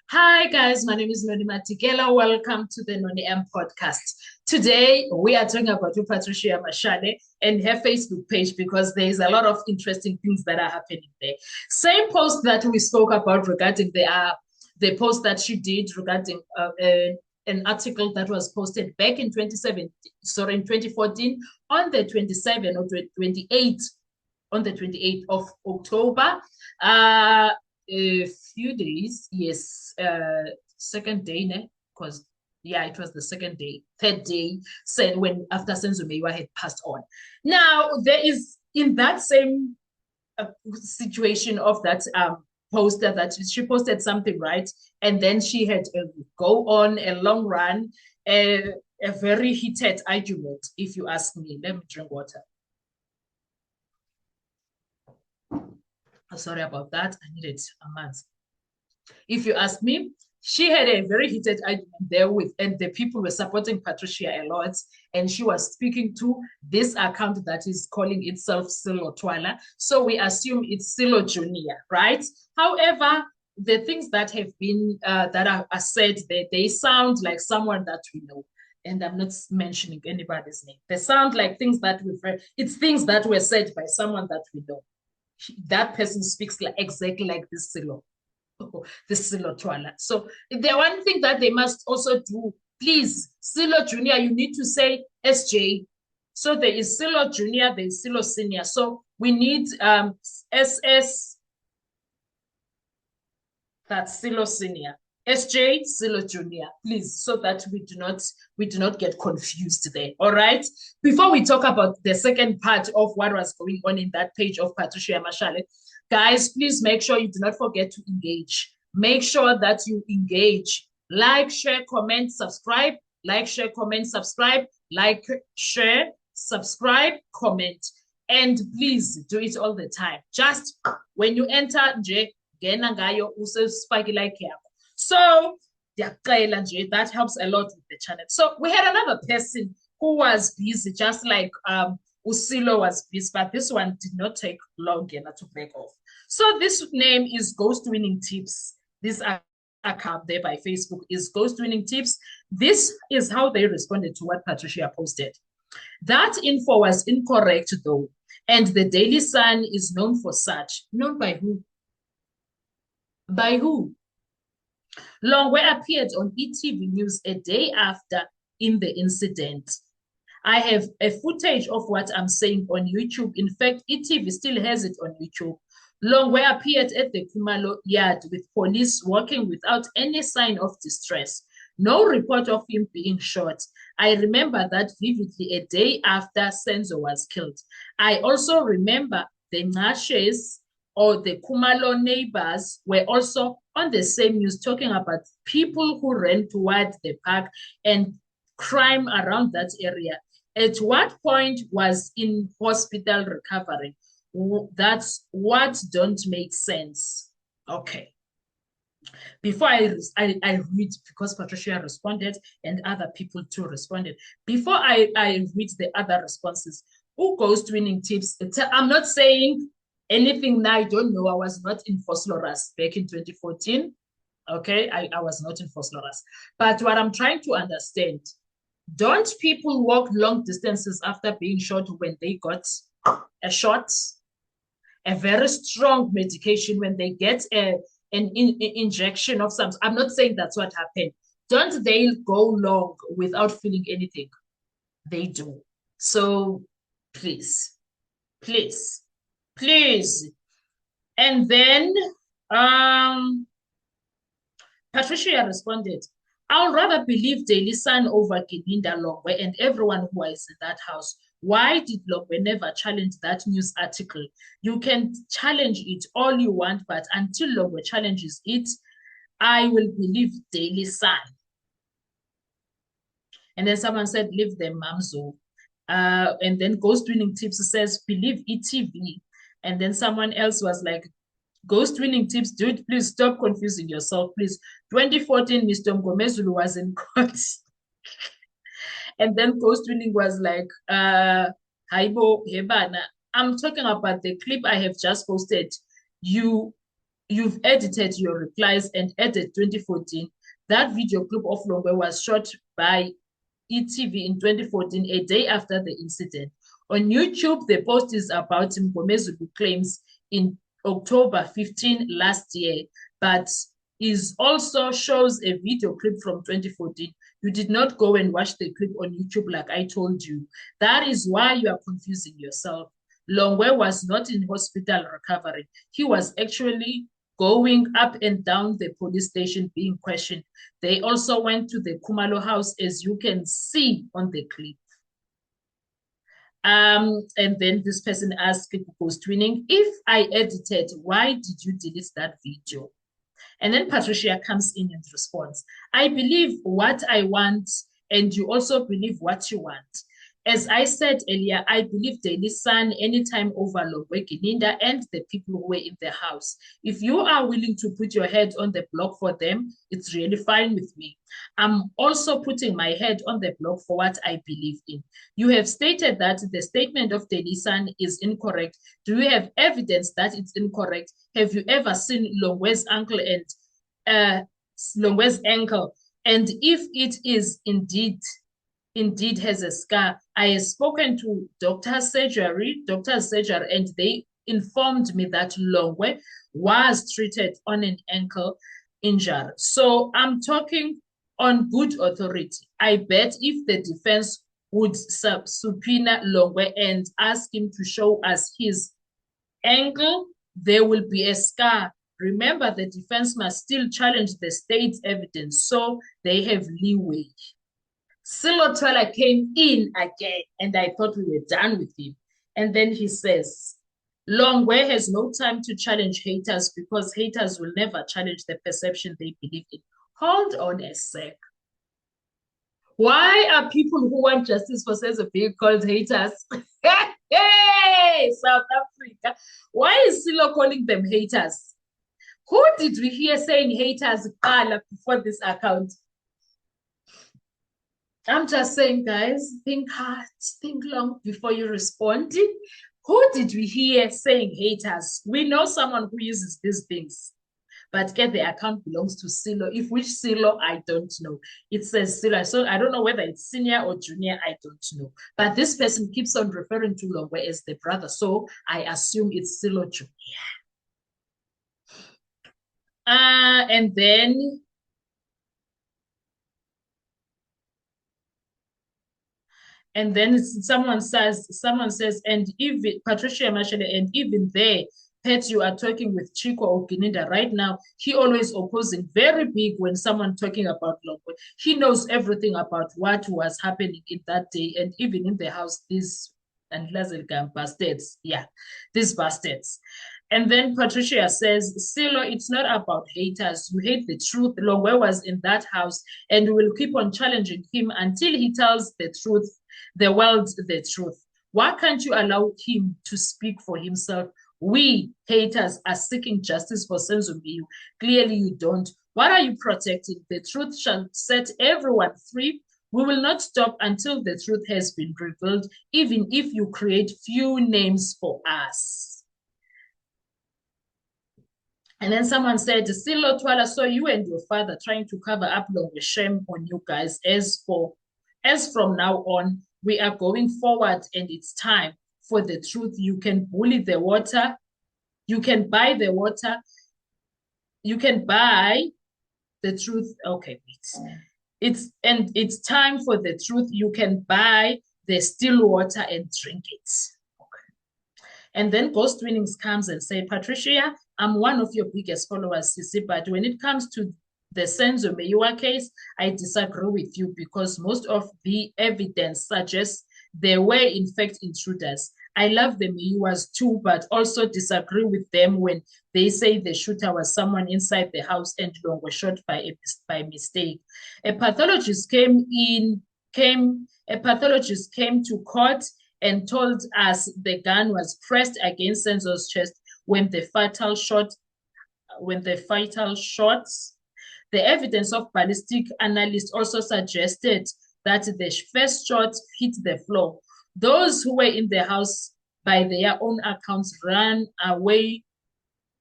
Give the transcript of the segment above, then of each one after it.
Hi guys, my name is Noni Matikela. Welcome to the Noni M podcast. Today we are talking about Patricia Mashale and her Facebook page because there is a lot of interesting things that are happening there. Same post that we spoke about regarding the post that she did regarding an article that was posted back in 2014 on the 27th or 28th on the 28th of October. A few days, yes, second day, because yeah, it was the second day, third day, said when after Senzo Mewa had passed on. Now there is in that same situation of that poster that she posted something, right, and then she had go on a long run, a very heated argument. If you ask me, let me drink water. Sorry about that. I needed a month. If you ask me, she had a very heated argument there with, and the people were supporting Patricia a lot. And she was speaking to this account that is calling itself Silo Twala. So we assume it's Silo Junior, right? However, the things that have been, that are said, they sound like someone that we know. And I'm not mentioning anybody's name. They sound like things that we've read. It's things that were said by someone that we know. That person speaks like exactly like this Silo. This Silo Twala. So the one thing that they must also do, please, Silo Junior, you need to say SJ. So there is Silo Junior, there is Silo Senior. So we need SS, that's Silo Senior. SJ, Silo Junior, please, so that we do not get confused there. All right. Before we talk about the second part of what was going on in that page of Patricia Mashale, guys, please make sure you do not forget to engage. Make sure that you engage. Like, share, comment, subscribe. Like, share, comment, subscribe. Like, share, subscribe, comment. And please do it all the time. Just when you enter, so that helps a lot with the channel. So we had another person who was busy, just like Usilo was busy, but this one did not take long enough to break off. So this name is Ghost Winning Tips. This account there by Facebook is Ghost Winning Tips. This is how they responded to what Patricia posted. That info was incorrect though, and the Daily Sun is known for such. Known by who? By who? Longwe appeared on ETV News a day after in the incident. I have a footage of what I'm saying on YouTube. In fact, ETV still has it on YouTube. Longwe appeared at the Kumalo yard with police walking without any sign of distress. No report of him being shot. I remember that vividly a day after Senzo was killed. I also remember the Ngashes or the Kumalo neighbors were also on the same news talking about people who ran toward the park and crime around that area. At what point was in hospital recovering? That's what don't make sense. Okay. Before I read, because Patricia responded and other people too responded. Before I read the other responses, who goes to Winning Tips? I'm not saying anything now. I don't know. I was not in Fosloras back in 2014. Okay, I was not in Fosloras. But what I'm trying to understand, don't people walk long distances after being shot when they got a shot, a very strong medication, when they get an injection of some? I'm not saying that's what happened. Don't they go long without feeling anything? They do. So please, please, please. And then Patricia responded, I'll rather believe Daily Sun over Gininda Longwe and everyone who is in that house. Why did Longwe never challenge that news article? You can challenge it all you want, but until Longwe challenges it, I will believe Daily Sun. And then someone said, leave them, Mamzo. And then Ghost Winning Tips says, believe ETV. And then someone else was like, Ghost Winning Tips, dude, please stop confusing yourself, please. 2014, Mr. Mgomezulu was in court. And then Ghost Winning was like, Haibo Hebana. I'm talking about the clip I have just posted. You you've edited your replies and added 2014. That video clip of Longwe was shot by ETV in 2014, a day after the incident. On YouTube, the post is about Mgomezulu claims in October 15 last year, but is also shows a video clip from 2014. You did not go and watch the clip on YouTube like I told you. That is why you are confusing yourself. Longwe was not in hospital recovering. He was actually going up and down the police station being questioned. They also went to the Khumalo house, as you can see on the clip. And then this person asked Ghost Twinning, if I edited, why did you delete that video? And then Patricia comes in and responds, I believe what I want, and you also believe what you want. As I said earlier, I believe Daily Sun anytime over Longwe Gininda and the people who were in the house. If you are willing to put your head on the block for them, it's really fine with me. I'm also putting my head on the block for what I believe in. You have stated that the statement of Daily Sun is incorrect. Do you have evidence that it's incorrect? Have you ever seen Longwe's uncle and Longwe's ankle? And if it is indeed has a scar, I have spoken to doctor's surgery, and they informed me that Longwe was treated on an ankle injury. So I'm talking on good authority. I bet if the defense would subpoena Longwe and ask him to show us his ankle, there will be a scar. Remember, the defense must still challenge the state's evidence, so they have leeway. Silo Twala came in again, and I thought we were done with him. And then he says, Longwe has no time to challenge haters because haters will never challenge the perception they believe in. Hold on a sec. Why are people who want justice for Senzo being called haters? Hey, South Africa. Why is Silo calling them haters? Who did we hear saying haters before this account? I'm just saying, guys, think hard, think long before you respond. Who did we hear saying haters? We know someone who uses these things, but get the account belongs to Silo. If which Silo, I don't know. It says Silo. So I don't know whether it's senior or junior, I don't know. But this person keeps on referring to Longwe as the brother. So I assume it's Silo Junior. And then someone says, and even Patricia Mashele, and even there, Pet, you are talking with Chico or Gininda right now. He always opposing very big when someone talking about Longwe. He knows everything about what was happening in that day, and even in the house, these and Lazelgam bastards. Yeah, these bastards. And then Patricia says, Silo, it's not about haters. You hate the truth. Longwe was in that house, and we will keep on challenging him until he tells the truth, the world the truth. Why can't you allow him to speak for himself? We, haters, are seeking justice for Senzo Mbiu. Clearly you don't. What are you protecting? The truth shall set everyone free. We will not stop until the truth has been revealed, even if you create few names for us. And then someone said, Silo Twala, so you and your father trying to cover up Longwe, shame on you guys. As from now on, we are going forward and it's time for the truth. You can bully the water. You can buy the water. You can buy the truth. Okay, wait. It's time for the truth. You can buy the still water and drink it. Okay. And then Ghost Winnings comes and say, Patricia, I'm one of your biggest followers, Sisi, but when it comes to the Senzo Meyiwa case, I disagree with you because most of the evidence suggests there were in fact intruders. I love the Meyiwas too, but also disagree with them when they say the shooter was someone inside the house and Long was shot by mistake. A pathologist came to court and told us the gun was pressed against Senzo's chest when the fatal shots. The evidence of ballistic analysts also suggested that the first shot hit the floor. Those who were in the house, by their own accounts, ran away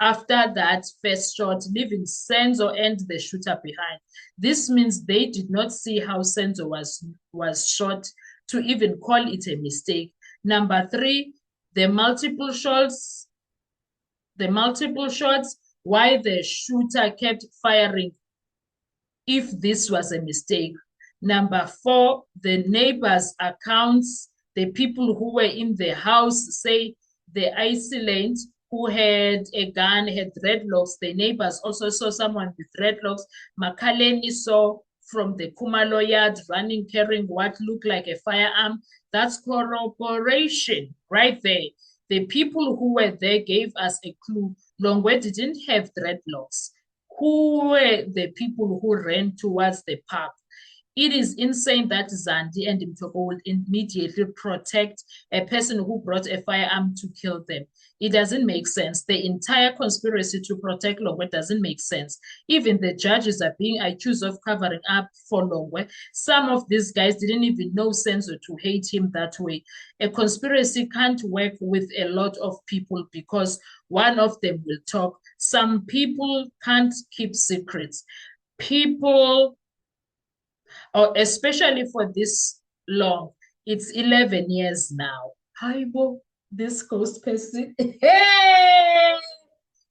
after that first shot, leaving Senzo and the shooter behind. This means they did not see how Senzo was shot to even call it a mistake. Number 3, the multiple shots, why the shooter kept firing if this was a mistake. Number 4, the neighbors' accounts, the people who were in the house say the assailant who had a gun had dreadlocks. The neighbors also saw someone with dreadlocks. Makaleni saw from the Kumalo yard running, carrying what looked like a firearm. That's corroboration right there. The people who were there gave us a clue. Longwe didn't have dreadlocks. Who were the people who ran towards the park? It is insane that Zandi and Mtoko would immediately protect a person who brought a firearm to kill them. It doesn't make sense. The entire conspiracy to protect Longwe doesn't make sense. Even the judges are being accused of covering up for Longwe. Some of these guys didn't even know Senzo to hate him that way. A conspiracy can't work with a lot of people because one of them will talk. Some people can't keep secrets. People, or especially for this long, it's 11 years now. Hi, Bo, this ghost person. Hey,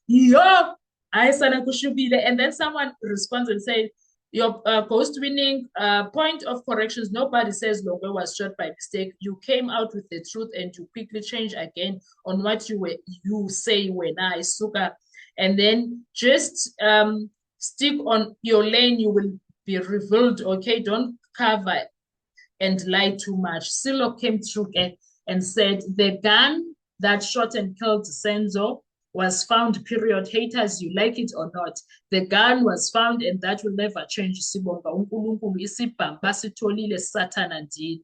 yo, I and then someone responds and says, your ghost winning point of corrections. Nobody says Longwe was shot by mistake. You came out with the truth and you quickly change again on what you say when I suka, and then just stick on your lane. You will be revealed. Okay, don't cover and lie too much. Silo came through and said the gun that shot and killed Senzo was found, period. Haters, you like it or not. The gun was found and that will never change. Sibonga uNkulunkulu isibhamba sitholile Satan indeed.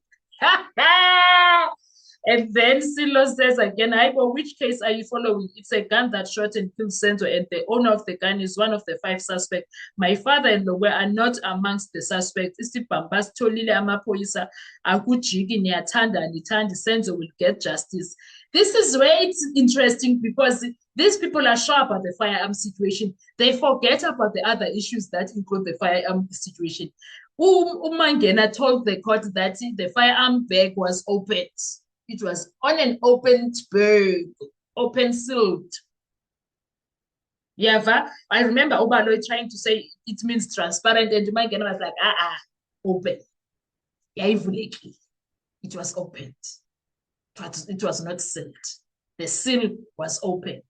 And then Silo says again, Aibo, which case are you following? It's a gun that shot and killed Senzo, and the owner of the gun is one of the 5 suspects. My father-in-law are not amongst the suspects. Isibhamba sitholile amapolisa akujiki niyathanda nithandi Senzo will get justice. This is where it's interesting because these people are sure about the firearm situation. They forget about the other issues that include the firearm situation. Umangena told the court that the firearm bag was opened. It was on an open bag, open sealed. Yeah, I remember Obaloy trying to say it means transparent, and Umangena was like, open. Yeah, it was opened. It was not sealed. The seal was opened.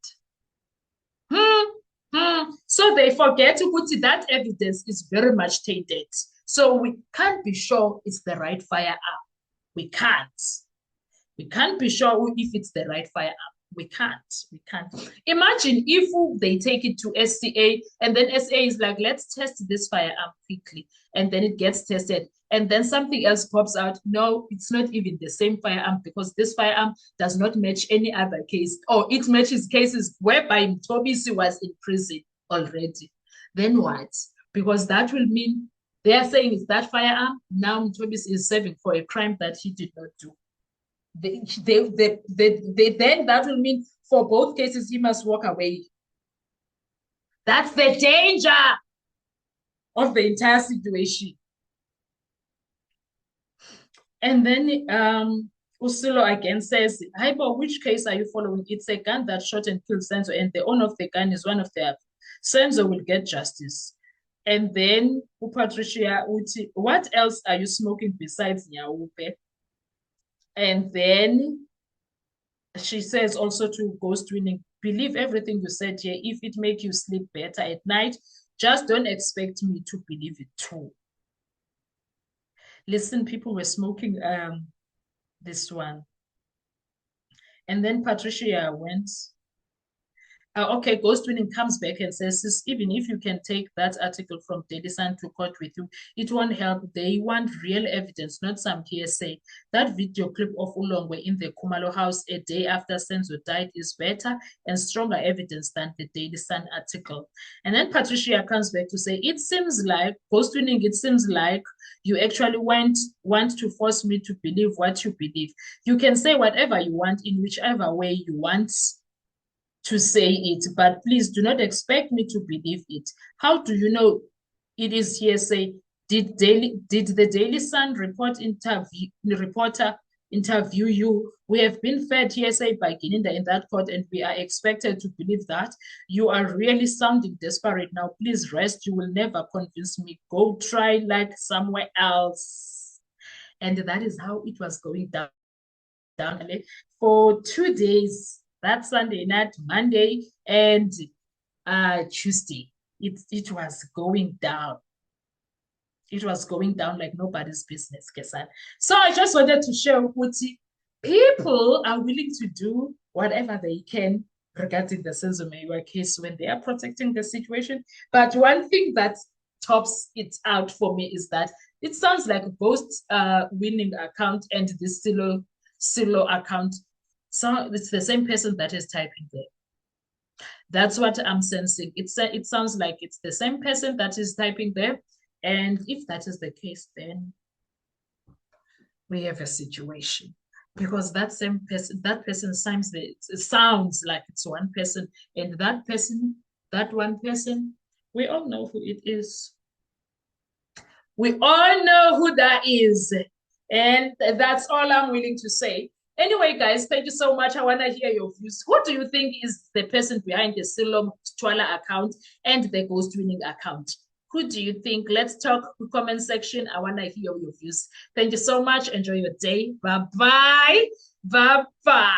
So they forget to put it. That evidence is very much tainted. So we can't be sure it's the right firearm. We can't. We can't be sure if it's the right firearm. We can't. Imagine if they take it to SCA and then SA is like, let's test this firearm quickly. And then it gets tested. And then something else pops out. No, it's not even the same firearm because this firearm does not match any other case. Or it matches cases whereby Mthobisi was in prison already. Then what? Because that will mean they are saying it's that firearm. Now Mthobisi is serving for a crime that he did not do. Then that will mean for both cases he must walk away. That's the danger of the entire situation. And then Usilo again says, Hyper, which case are you following? It's a gun that shot and killed Senzo, and the owner of the gun is one of their. Senzo will get justice. And then Patricia Uti, what else are you smoking besides Nyaupe? And then she says also to Ghost Winning, believe everything you said here. If it makes you sleep better at night, just don't expect me to believe it too. Listen, people were smoking this one. And then Patricia went, okay, Ghost Winning comes back and says, even if you can take that article from Daily Sun to court with you, it won't help. They want real evidence, not some hearsay. That video clip of Ulongwe in the Kumalo house a day after Senzo died is better and stronger evidence than the Daily Sun article. And then Patricia comes back to say, it seems like, Ghost Winning, it seems like you actually want to force me to believe what you believe. You can say whatever you want in whichever way you want to say it, but please do not expect me to believe it. How do you know it is hearsay? Did the Daily Sun reporter interview you? We have been fed hearsay by Gininda in that court, and we are expected to believe that. You are really sounding desperate now. Please rest. You will never convince me. Go try like somewhere else. And that is how it was going down for 2 days. That Sunday night, Monday, and Tuesday. It was going down. It was going down like nobody's business, Kesan. So I just wanted to share with you, people are willing to do whatever they can regarding the Senzo Meyiwa case when they are protecting the situation. But one thing that tops it out for me is that it sounds like both winning account and the Silo account, so it's the same person that is typing there. That's what I'm sensing. It sounds like it's the same person that is typing there. And if that is the case, then we have a situation, because that same person, sounds like it's one person, and that person, that one person, we all know who it is. We all know who that is. And that's all I'm willing to say. Anyway, guys, thank you so much. I want to hear your views. Who do you think is the person behind the Silo Twala account and the Ghost Winning account? Who do you think? Let's talk in the comment section. I want to hear your views. Thank you so much. Enjoy your day. Bye-bye. Bye-bye.